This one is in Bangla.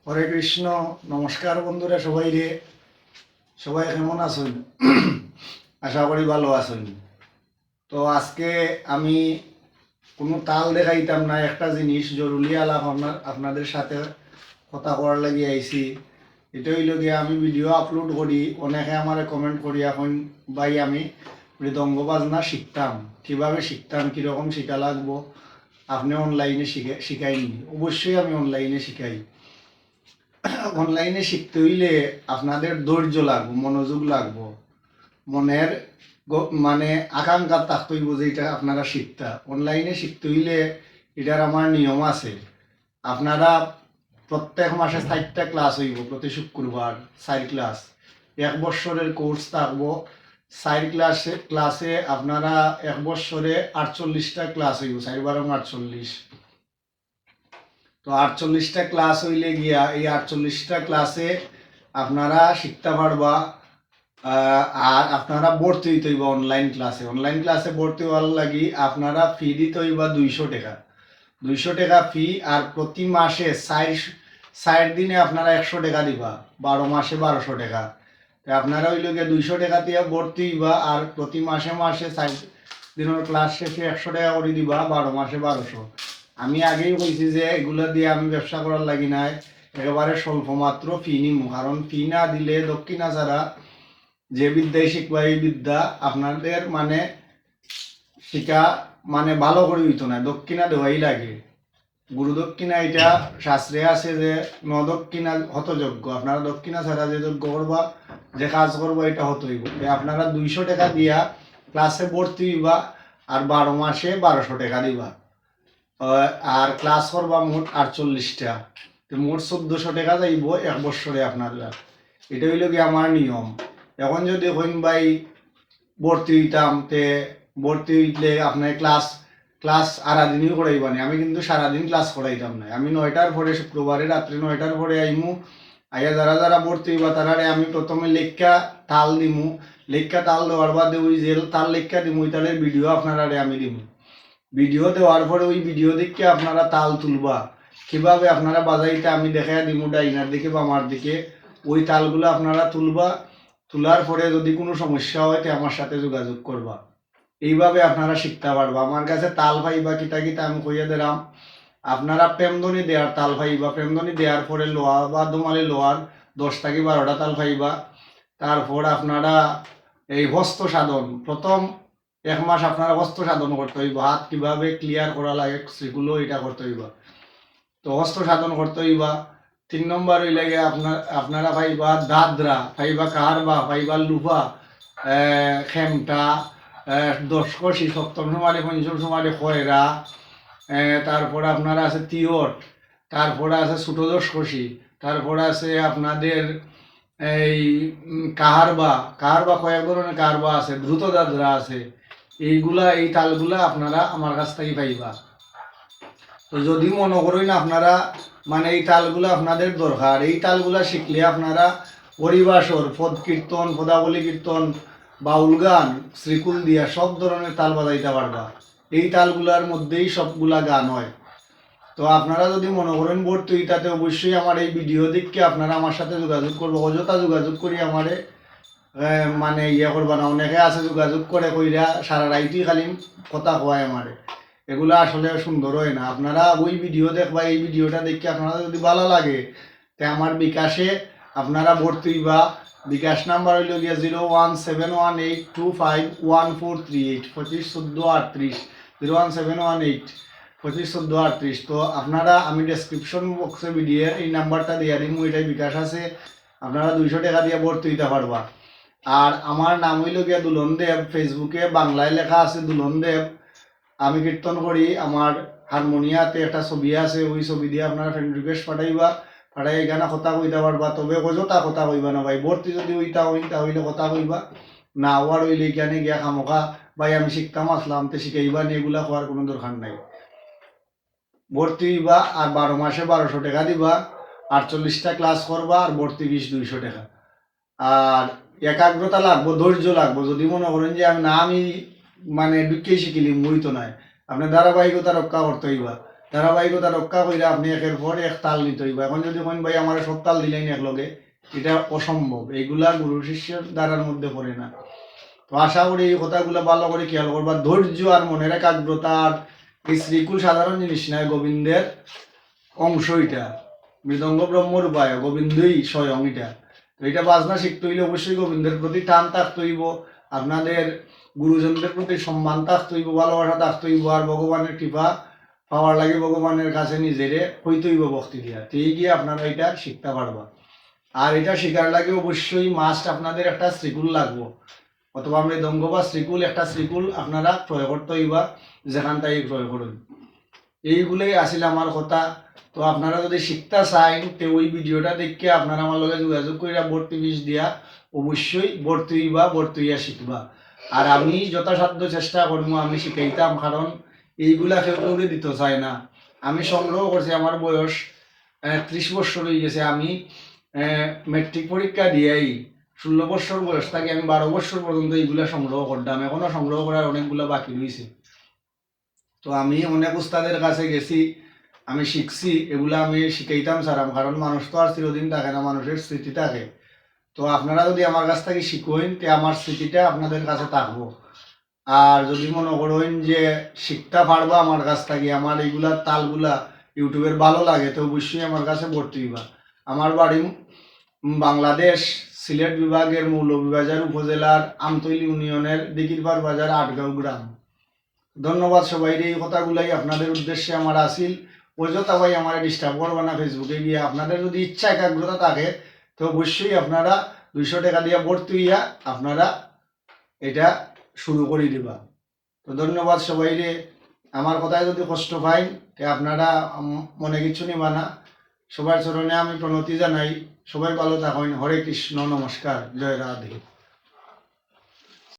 হরে কৃষ্ণ। নমস্কার বন্ধুরা, সবাই কেমন আছেন? আশা করি ভালো আছেন। তো আজকে আমি কোনো তাল দেখাইতাম না, একটা জিনিস জরুরি আলাপ আপনাদের সাথে কথা করার লাগি আইছি। এটা হইল গিয়ে আমি ভিডিও আপলোড করি, অনেকে আমার কমেন্ট করি এখন ভাই আমি মৃদঙ্গ বাজনা শিখতাম, কিভাবে শিখতাম, কীরকম শিখা লাগবো, আপনি অনলাইনে শিখাইনি? অবশ্যই আমি অনলাইনে শিখাই। অনলাইনে শিখতে হইলে আপনাদের ধৈর্য লাগবো, মনোযোগ লাগবো, মনের মানে আকাঙ্ক্ষা থাকতে হইব যে এটা আপনারা শিখতা। অনলাইনে শিখতে হইলে এটার আমার নিয়ম আছে। আপনারা প্রত্যেক মাসে 4টা ক্লাস হইব, প্রতি শুক্রবার 4 ক্লাস। 1 বছরের কোর্স থাকবো। 4 ক্লাসে আপনারা 1 বছরে 48টা ক্লাস হইব, 4 × 48। তো 48টা ক্লাস হইলে গিয়া এই 48টা ক্লাসে আপনারা শিখতে পারবা। আর আপনারা ভর্তি হইতে হইবা অনলাইন ক্লাসে ভর্তি হওয়ার লাগি আপনারা ফি দিতে হইবা 200 টাকা। 200 টাকা ফি। আর প্রতি মাসে 60 দিনে আপনারা 100 টাকা দিবা, 12 মাসে 1200 টাকা। তো আপনারা হইল গিয়ে 200 টাকা দিয়ে ভর্তি হইবা, আর প্রতি মাসে মাসে 60 দিনের ক্লাস শেষে 100 টাকা করে দিবা, 12 মাসে 1200। আমি আগেই কইছি যে এগুলো দিয়ে আমি ব্যবসা করার লাগি নাই, একেবারে স্বল্প মাত্র ফি নিমু। কারণ ফি না দিলে দক্ষিণা ছাড়া যে বিদ্যায় শিখবা এই বিদ্যা আপনাদের মানে শিখা মানে ভালো করে হইতো না, দক্ষিণা দেওয়াই লাগে। গুরু দক্ষিণা এটা শাস্ত্রে আছে যে দক্ষিণা হতযোগ্য, আপনারা দক্ষিণা ছাড়া যে যজ্ঞ করবা, যে কাজ করবো এটা হত হইব। আপনারা 200 টাকা দিয়া ক্লাসে ভর্তি হইবা, আর 12 মাসে 1200 টাকা দিবা। আর ক্লাস করবা মোট 48টা। তো মোট 1400 টাকা যাইব 1 বছরে আপনারা। এটা হইল কি আমার নিয়ম। এখন যদি হইন ভাই ভর্তি হইতাম, তে ভর্তি হইলে আপনার ক্লাস ক্লাস সারাদিনই করাইবানি, আমি কিন্তু সারাদিন ক্লাস করাইতাম না। আমি 9টার পরে, শুক্রবারে রাত্রে 9টার পরে আইমু। আইয়া যারা যারা ভর্তি হইবা তারারে আমি প্রথমে লেখা তাল দিমু। লেখা তাল দেওয়ার বাদে ওই যে তাল লেখা দিমু ওই তালের ভিডিও আপনারারে আমি দিমু। ভিডিও দেওয়ার পরে ওই ভিডিও দেখে আপনারা তাল তুলবা, কিভাবে আপনারা বাজাইতে আমি দেখাই দিমু ডাইনার দিকে বা আমার দিকে। ওই তালগুলো আপনারা তুলবা। তোলার পরে যদি কোনো সমস্যা হয় তো আমার সাথে যোগাযোগ করবা। এইভাবে আপনারা শিখতে পারবা। আমার কাছে তাল পাইবা কিতা কিতা আমি কইয়া দিলাম। আপনারা প্রেমধ্বনি দেওয়ার তাল পাইবা, প্রেমধ্বনি দেওয়ার পরে লোহা বা দোমালি লোহার 10 থেকে 12টা তাল পাইবা। তারপর আপনারা এই হস্ত সাধন, প্রথম 1 মাস আপনারা হস্ত সাধন করতে হইব, হাত কিভাবে ক্লিয়ার করা লাগে সেগুলো এটা করতে হইবা। তো হস্ত সাধন করতে হইবা। 3 নম্বর হইলে গিয়ে আপনারা পাইবা দাদরা, পাইবা কাহারবা, পাইবা লুফা, খেমটা, 10 কষি, সপ্তম সমাধি, পঞ্চম সমাধি, খয়রা। তারপরে আপনারা আছে তিয়ট, তারপরে আছে ছোট 10 কষি, তারপরে আছে আপনাদের এই কাহারবা। কাহারবা কয়েক ধরনের কাহারবা আছে, দ্রুত দাদরা আছে। এই তালগুলা আপনারা আমার কাছ থেকে পাইবা। তো যদি মনে করেন আপনারা মানে এই তালগুলো আপনাদের দরকার, এই তালগুলা শিখলে আপনারা হরিবাসর, পদ কীর্তন, পদাবলী কীর্তন, বাউল গান, শ্রীকুল দিয়া সব ধরনের তাল বাজাইতে পারবা। এই তালগুলার মধ্যেই সবগুলা গান হয়। তো আপনারা যদি মনে করেন ভর্তি তাতে অবশ্যই আমার এই ভিডিও দেখে আপনারা আমার সাথে যোগাযোগ করবো। অযথা যোগাযোগ করি আমারে মানে ইয়ে করবা না। অনেকে আছে যোগাযোগ করে কইরা সারা রাইতেই খালি কথা কয় আমারে, এগুলো আসলে সুন্দর হয় না। আপনারা ওই ভিডিও দেখবা, এই ভিডিওটা দেখে আপনারা যদি ভালো লাগে তে আমার বিকাশে আপনারা ভর্তি হইবা। বিকাশ নাম্বার হইল গিয়া 01718251438, 251438, 01718251438। তো আপনারা আমি ডেসক্রিপশন বক্সে ভিডিওর এই নাম্বারটা দিয়ে দিন, ওইটাই বিকাশ আছে। আপনারা 200 টাকা দিয়ে ভর্তি হইতে পারবা। আর আমার নাম হইল গিয়া দুলন দেব, ফেসবুকে বাংলায় লেখা আছে দুলন দেব। আমি কীর্তন করি, আমার হারমোনিয়াতে একটা ছবি আছে, ওই ছবি দিয়ে আপনারা ফ্রেন্ড রিকোয়েস্ট পাঠাইবা। পাঠাই এখানে কথা কইতে পারবা। তবে অযথা কথা কইবা না ভাই, ভর্তি যদি ওইটা হইলে কথা কইবা না। হওয়ার হইলে এখানে গিয়া খামোখা ভাই আমি শিখতাম আসলাম তে শিখাইবা নি, এগুলা হওয়ার কোনো দরকার নাই। ভর্তি হইবা আর 12 মাসে 1200 টাকা দিবা। 48টা ক্লাস করবা আর ভর্তি ফিস 200 টাকা। আর একাগ্রতা লাগবো, ধৈর্য লাগবো। যদি মনে করেন যে আমি মানে ঢুকিয়ে শিখিলি মুই তো নাই, আপনার ধারাবাহিকতা রক্ষা করতে হইবা। ধারাবাহিকতা রক্ষা করে আপনি একের পর এক তাল নিতে হইব। এখন যদি কোন ভাই আমার সব তাল দিলেন একলগে, এটা অসম্ভব, এইগুলা গুরু শিষ্যের দ্বারার মধ্যে পড়ে না। তো আশা করি এই কথাগুলো ভালো করে খেয়াল করবা। ধৈর্য আর মনের একাগ্রতা আর এই শ্রীকুল সাধারণ জিনিস নয়, গোবিন্দের অংশ এটা, মৃদঙ্গ ব্রহ্মর উপায়, গোবিন্দই স্বয়ং এটা। তো এটা বাজনা শিখতে হইলে অবশ্যই গোবিন্দের প্রতি টান থাকতে হইব, আপনাদের গুরুজনদের প্রতি সম্মান থাকতে হইব, ভালোবাসা থাকতে হইব, আর ভগবানের কৃপা পাওয়ার লাগে ভগবানের কাছে নিজেরে হইতে হইব ভক্তি দিয়া। তো এই গিয়ে আপনারা এটা শিখতে পারবা। আর এটা শিখার লাগে অবশ্যই মাস্ট আপনাদের একটা শ্রীকুল লাগবো, অথবা মৃদঙ্গ বা শ্রীকুল, একটা শ্রীকুল আপনারা প্রয়োগ করতে হইবা, যেখান থেকে প্রয়োগ করুন। এইগুলোই আসলে আমার কথা। তো আপনারা যদি শিখতে চান তো ওই ভিডিওটা দেখে আপনারা আমার লগে যোগাযোগ করে ভর্তি ফিস দিয়া অবশ্যই ভর্তি হইবা, ভর্তি হইয়া শিখবা। আর আমি যথাসাধ্য চেষ্টা করবো আমি শিখাইতাম, কারণ এইগুলা কেউ কাউকে দিতে চায় না। আমি সংগ্রহ করছি, আমার বয়স 30 বছর হয়ে গেছে। আমি মেট্রিক পরীক্ষা দিয়েই 16 বছর বয়স থেকে আমি 12 বছর পর্যন্ত এইগুলা সংগ্রহ করতাম, এখনো সংগ্রহ করার অনেকগুলা বাকি রয়েছে। তো আমি অনেক উস্তাদের কাছে গেছি, আমি শিখছি, এগুলা আমি শিখাইতাম সারাম, কারণ মানুষ তো আর চিরদিন থাকে না, মানুষের স্মৃতি থাকে। তো আপনারা যদি আমার কাছ থেকে শিখেন তো আমার স্মৃতিটা আপনাদের কাছে থাকবো। আর যদি মনে করেন যে শিখতে পারবা আমার কাছ থেকে, আমার এইগুলা তালগুলা ইউটিউবের ভালো লাগে, তো অবশ্যই আমার কাছে ভর্তি হইবা। আমার বাড়ি বাংলাদেশ সিলেট বিভাগের মৌলভীবাজার উপজেলার আমতলী ইউনিয়নের দিকিরপাড় বাজার 8 গ্রাম। ধন্যবাদ সবাই। এই কথাগুলাই আপনাদের উদ্দেশ্যে আমার আসিল। অযথা ভাই আমার ডিস্টার্ব করবে না ফেসবুকে গিয়ে। আপনাদের যদি ইচ্ছা একাগ্রতা থাকে তো অবশ্যই আপনারা 200 টাকা দিয়ে ভর্তি হইয়া আপনারা এটা শুরু করে দিবা। তো ধন্যবাদ সবাই রে। আমার কথায় যদি কষ্ট পাই তো আপনারা মনে কিছু নিবা না। সবার চরণে আমি প্রণতি জানাই। সবাই ভালো থাকুন। হরে কৃষ্ণ, নমস্কার, জয় রাধে।